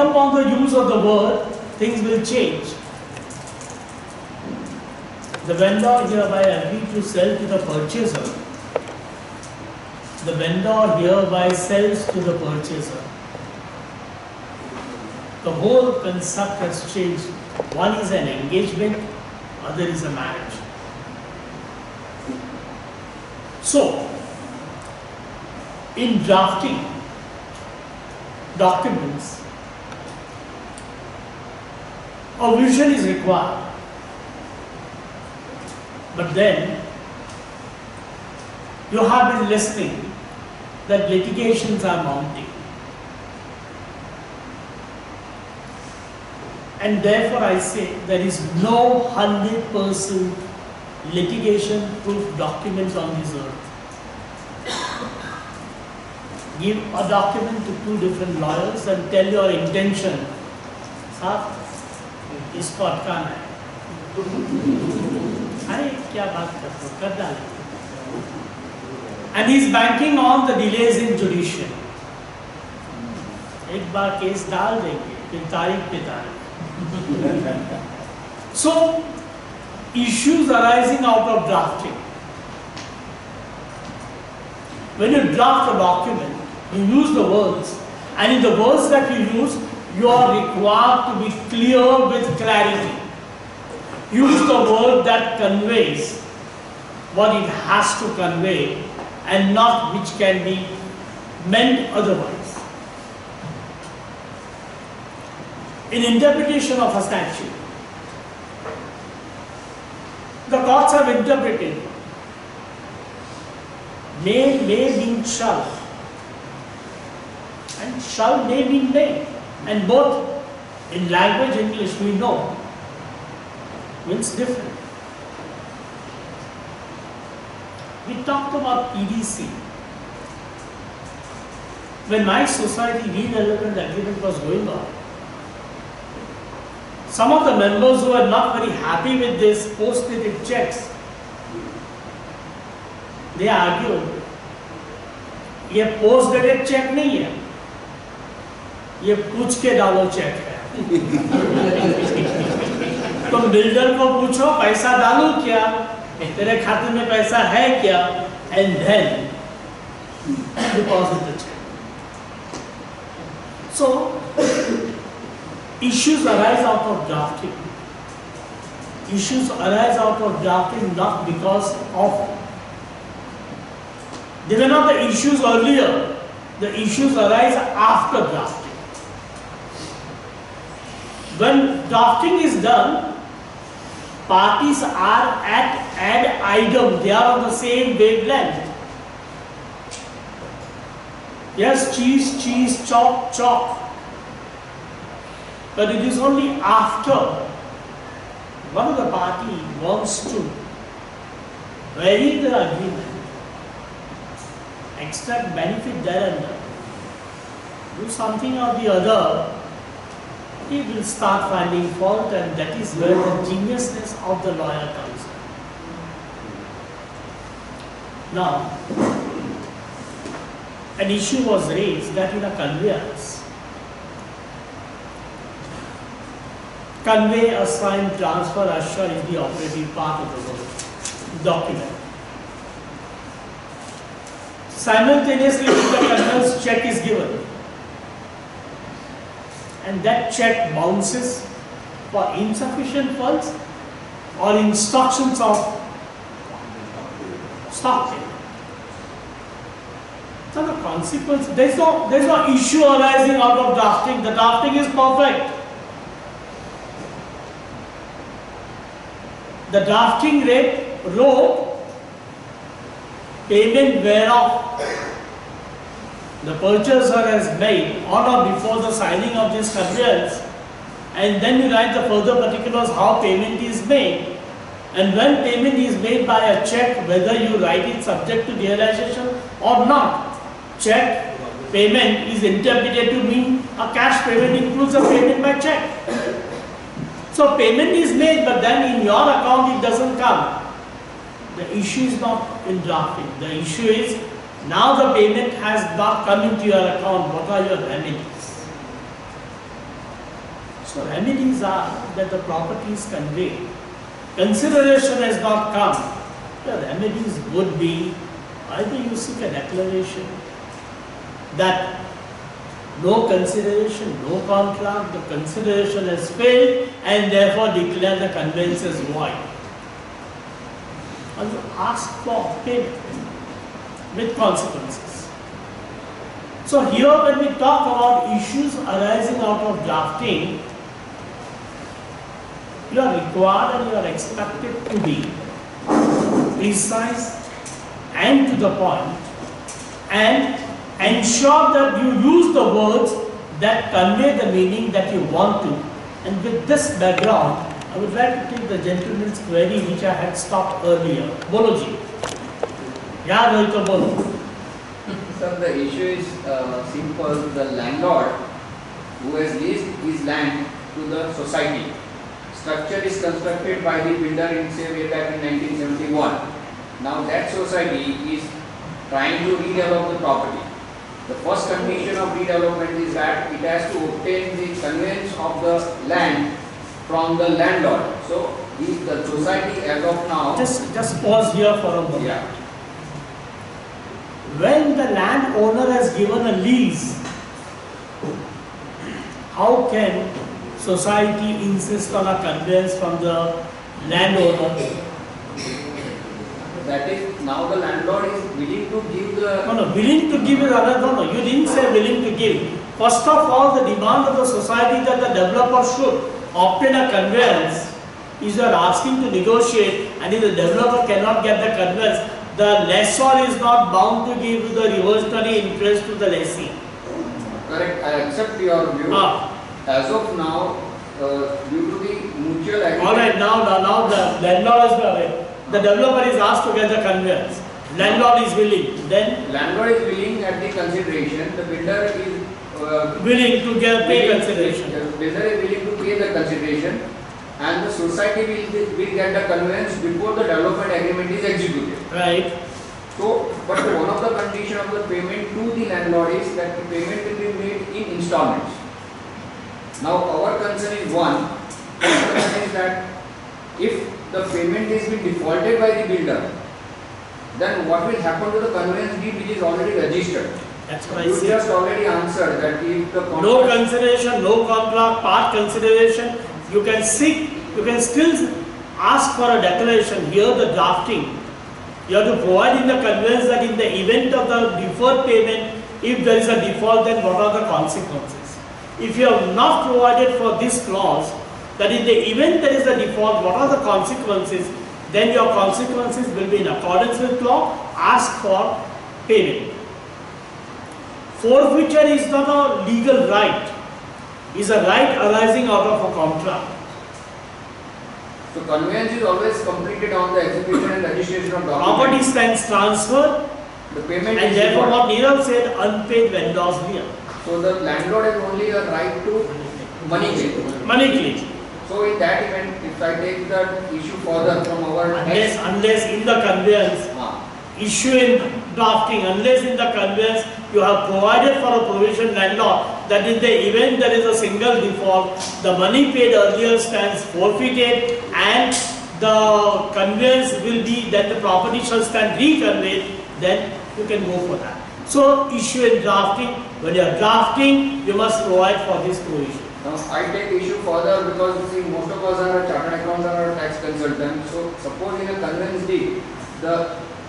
upon the use of the word, things will change. The vendor hereby agreed to sell to the purchaser. The vendor hereby sells to the purchaser. The whole concept has changed. One is an engagement, other is a marriage. So, in drafting documents, a vision is required. But then, you have been listening that litigations are mounting. And therefore I say there is no 100% litigation proof document on this earth. Give a document to two different lawyers and tell your intention. Saab, isko atkana hai. Arey, kya baat karte ho? Kar dale. And he is banking on the delays in judiciary. एक बार case डाल देंगे, फिर तारीख पे तारीख. So, issues arising out of drafting. When you draft a document, you use the words, and in the words that you use, you are required to be clear with clarity. Use the word that conveys what it has to convey and not which can be meant otherwise. In interpretation of a statute, the courts have interpreted may mean shall, and shall may mean may, and both in language English we know means different. We talked about PDC. When my society redevelopment agreement was going on, some of the members who were not very happy with this post-dated checks, they argued, ये post-dated check नहीं है, ये पूछ के डालो check है. तुम builder को पूछो पैसा डालूं क्या, तेरे खाते में पैसा है क्या, and then deposit the check. So, issues arise out of drafting. Issues arise out of drafting not because of. They were not the issues earlier. The issues arise after drafting. When drafting is done, parties are at ad idem. They are on the same wavelength. Yes, cheese, chop. But it is only after one of the party wants to vary the agreement, extract benefit thereunder, do something or the other, he will start finding fault, and that is where the geniusness of the lawyer comes in. Now, an issue was raised that in a conveyance, convey, assign, transfer, assure is the operative part of the word document. Simultaneously with the conveyance, check is given, and that check bounces for insufficient funds or instructions of stock take. So the consequence, there is no issue arising out of drafting. The drafting is perfect. The drafting rate wrote payment whereof the purchaser has made on or before the signing of this conveyance, and then you write the further particulars how payment is made, and when payment is made by a check, whether you write it subject to realization or not. Check payment is interpreted to mean a cash payment includes a payment by check. So payment is made, but then in your account it doesn't come. The issue is not in drafting. The issue is now the payment has not come into your account. What are your remedies? So remedies are that the property is conveyed. Consideration has not come. The remedies would be either you seek a declaration that no consideration, no contract, the consideration has failed and therefore declare the conveyance as void. Or you ask for payment with consequences. So here when we talk about issues arising out of drafting, you are required and you are expected to be precise and to the point and ensure that you use the words that convey the meaning that you want to. And with this background, I would like to take the gentleman's query which I had stopped earlier. Bolo ji. Yeah, Rohito, bolo. Sir, the issue is simple. The landlord who has leased his land to the society. Structure is constructed by the builder in say way back in 1971. Now that society is trying to redevelop the property. The first condition of redevelopment is that it has to obtain the conveyance of the land from the landlord. So the society as of now. Just pause here for a moment. Yeah. When the landowner has given a lease, how can society insist on a conveyance from the landowner? That is, now the landlord is willing to give the... No, willing to give is another. No, you didn't say willing to give. First of all, the demand of the society that the developer should obtain a conveyance is you are asking to negotiate, and if the developer cannot get the conveyance, the lessor is not bound to give the reversionary interest to the lessee. Correct, I accept your view. As of now, due to the mutual agreement... Alright, now the landlord is the developer is asked to get the conveyance. Landlord is willing. Then landlord is willing at the consideration. The builder is willing to pay consideration. The builder is willing to pay the consideration, and the society will get the conveyance before the development agreement is executed. Right. So, but one of the conditions of the payment to the landlord is that the payment will be made in installments. Now, our concern is one. Our concern is that if the payment is being defaulted by the builder, then what will happen to the conveyance deed which is already registered? That's what I You said. just already answered that if the contract... No consideration, no contract, part consideration, you can still ask for a declaration. Here the drafting, you have to provide in the conveyance that in the event of the deferred payment, if there is a default, then what are the consequences? If you have not provided for this clause, that in the event there is a default, what are the consequences? Then your consequences will be in accordance with law, ask for payment. Forfeiture is not a legal right, it is a right arising out of a contract. So conveyance is always completed on the execution and registration of documents. Property stands transferred, the payment and is therefore what Nirav said, unpaid vendors lien. So the landlord has only a right to money claim. Money claim. So in that event, if I take the issue further from our Unless in the conveyance, issue in drafting, unless in the conveyance you have provided for a provision landlord that in the event there is a single default, the money paid earlier stands forfeited and the conveyance will be that the property shall stand reconveyed, then you can go for that. So issue in drafting, when you are drafting, you must provide for this provision. Now I take issue further because you see most of us are a chartered accountant or a tax consultant. So suppose in a conveyance deed,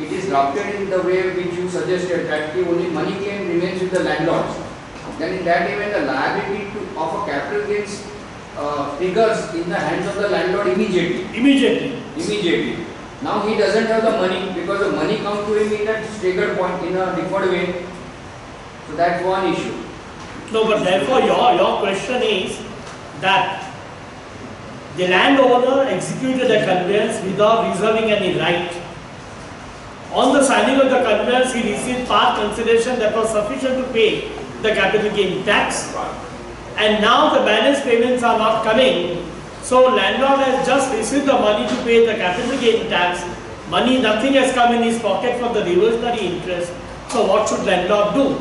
it is drafted in the way which you suggested that the only money claim remains with the landlords. Then in that event the liability of a capital gains figures in the hands of the landlord immediately. Now he doesn't have the money because the money comes to him in a staggered point, in a deferred way. So that's one issue. No, but therefore your question is that the landowner executed a conveyance without reserving any right. On the signing of the conveyance, he received part consideration that was sufficient to pay the capital gain tax. And now the balance payments are not coming. So landlord has just received the money to pay the capital gain tax. Money, nothing has come in his pocket for the reversionary interest. So what should landlord do?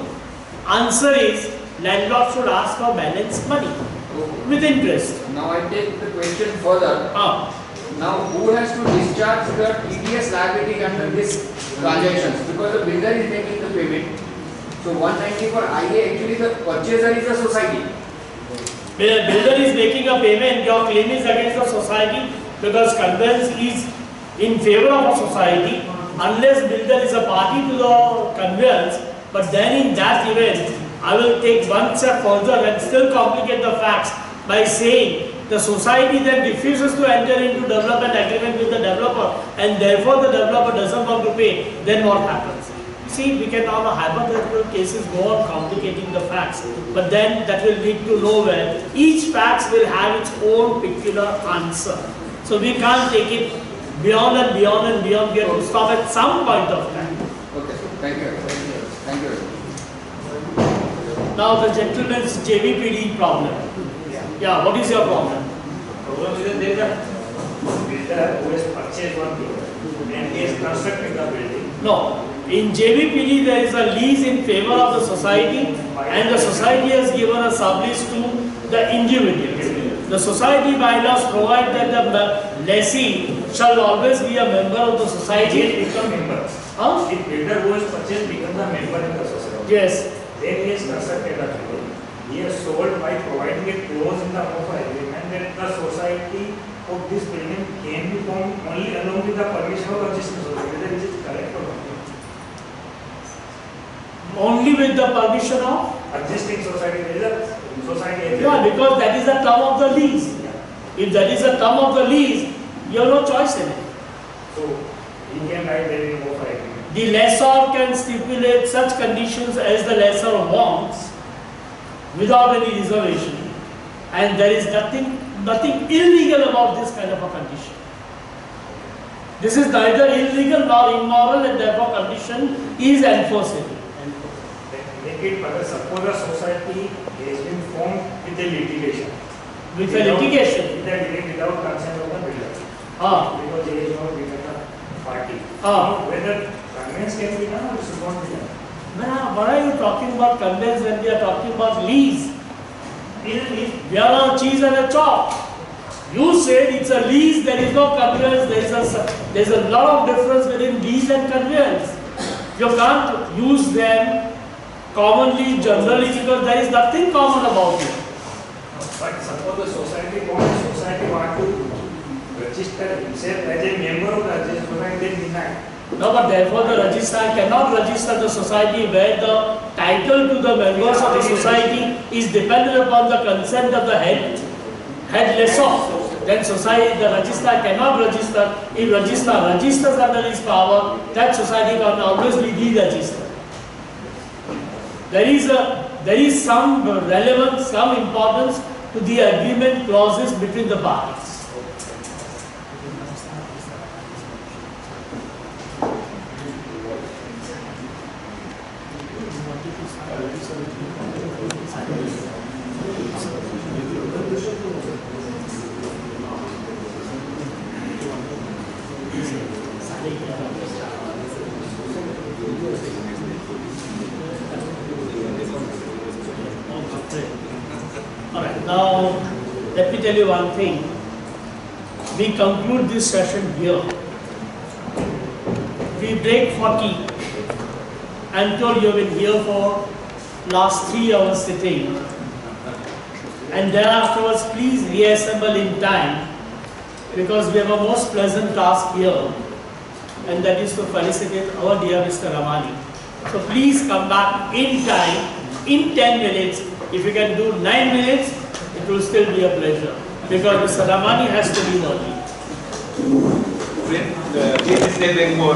Answer is, landlord should ask for balance money. with interest. Now I take the question further. Now who has to discharge the TDS liability under this transactions? Because the builder is making the payment. So 194 IA, actually the purchaser is the society. Builder is making a payment, your claim is against the society because conveyance is in favor of a society unless builder is a party to the conveyance. But then in that event, I will take one step further and still complicate the facts by saying the society then refuses to enter into development agreement with the developer and therefore the developer doesn't want to pay, then what happens? See, we can on a hypothetical cases go on complicating the facts, but then that will lead to nowhere. Each fact will have its own peculiar answer. So we can't take it beyond and beyond and beyond. We have to stop at some point of time. Okay, thank you. Thank you. Now the gentleman's JVPD problem. Yeah, what is your problem? Problem is that there is a builder who has purchased one building and he is constructing the building. No. In JVPD there is a lease in favor of the society and the society has given a sublease to the individuals. The society bylaws provide that the lessee shall always be a member of the society. He has become member. The builder who has purchased becomes a member in the society. Yes. Then he has constructed a building. He has sold by providing a clause in the offer agreement that the society of this building can be formed only along with the permission of existing society. Whether it is correct or not? Only with the permission of? Existing society, there is a society agreement. Yeah, because that is the term of the lease. If that is the term of the lease, you have no choice in it. So he can write there in offer agreement. The lessor can stipulate such conditions as the lessor wants without any reservation, and there is nothing illegal about this kind of a condition. This is neither illegal nor immoral, and therefore condition is enforceable. Make it further. Suppose a society has been formed with a litigation. With a litigation? Without consent of the builder. Because there is no builder party. Whether conveyance can be done or should not be done. What are you talking about conveyance when we are talking about lease? We are on cheese and a chop. You said it's a lease, there is no conveyance, there is a lot of difference between lease and conveyance. You can't use them commonly, generally, because there is nothing common about it. But suppose the society want to register himself as a member of the society, then deny. No, but therefore the registrar cannot register the society where the title to the members of the society is dependent upon the consent of the head lessor. Then society, the registrar cannot register. If registrar registers under his power, that society can always be deregistered. There is some relevance, some importance to the agreement clauses between the parties. Alright, now let me tell you one thing. We conclude this session here. We break for tea. I'm told you've been here for last 3 hours sitting. And thereafter, please reassemble in time because we have a most pleasant task here, and that is to felicitate our dear Mr. Ramani. So please come back in time, in 10 minutes. If you can do 9 minutes, it will still be a pleasure because Mr. Ramani has to be early. Please stay there for